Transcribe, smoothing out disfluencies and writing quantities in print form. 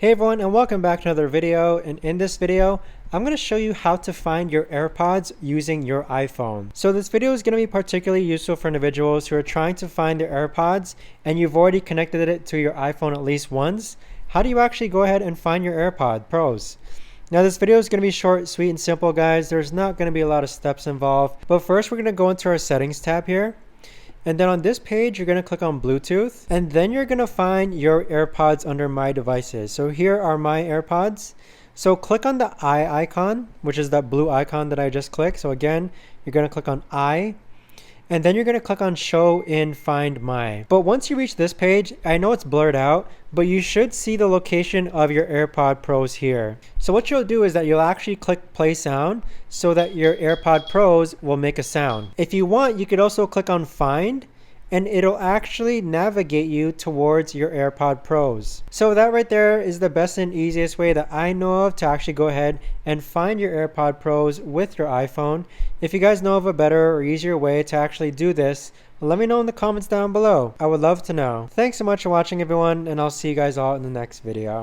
Hey everyone, and welcome back to another video. And in this video, I'm going to show you how to find your AirPods using your iPhone. So this video is going to be particularly useful for individuals who are trying to find their AirPods and you've already connected it to your iPhone at least once. How do you actually go ahead and find your AirPod Pros? Now this video is going to be short, sweet, and simple, guys. There's not going to be a lot of steps involved. But first, we're going to go into our settings tab here. And then on this page, you're going to click on Bluetooth, and then you're going to find your AirPods under My Devices. So here are my AirPods. So click on the eye icon, which is that blue icon that I just clicked. So again, you're going to click on eye, and then you're going to click on Show in Find My. But once you reach this page, I know it's blurred out, but you should see the location of your AirPod Pros here. So what you'll do is that you'll actually click Play Sound so that your AirPod Pros will make a sound. If you want, you could also click on Find, and it'll actually navigate you towards your AirPod Pros. So that right there is the best and easiest way that I know of to actually go ahead and find your AirPod Pros with your iPhone. If you guys know of a better or easier way to actually do this, let me know in the comments down below. I would love to know. Thanks so much for watching, everyone, and I'll see you guys all in the next video.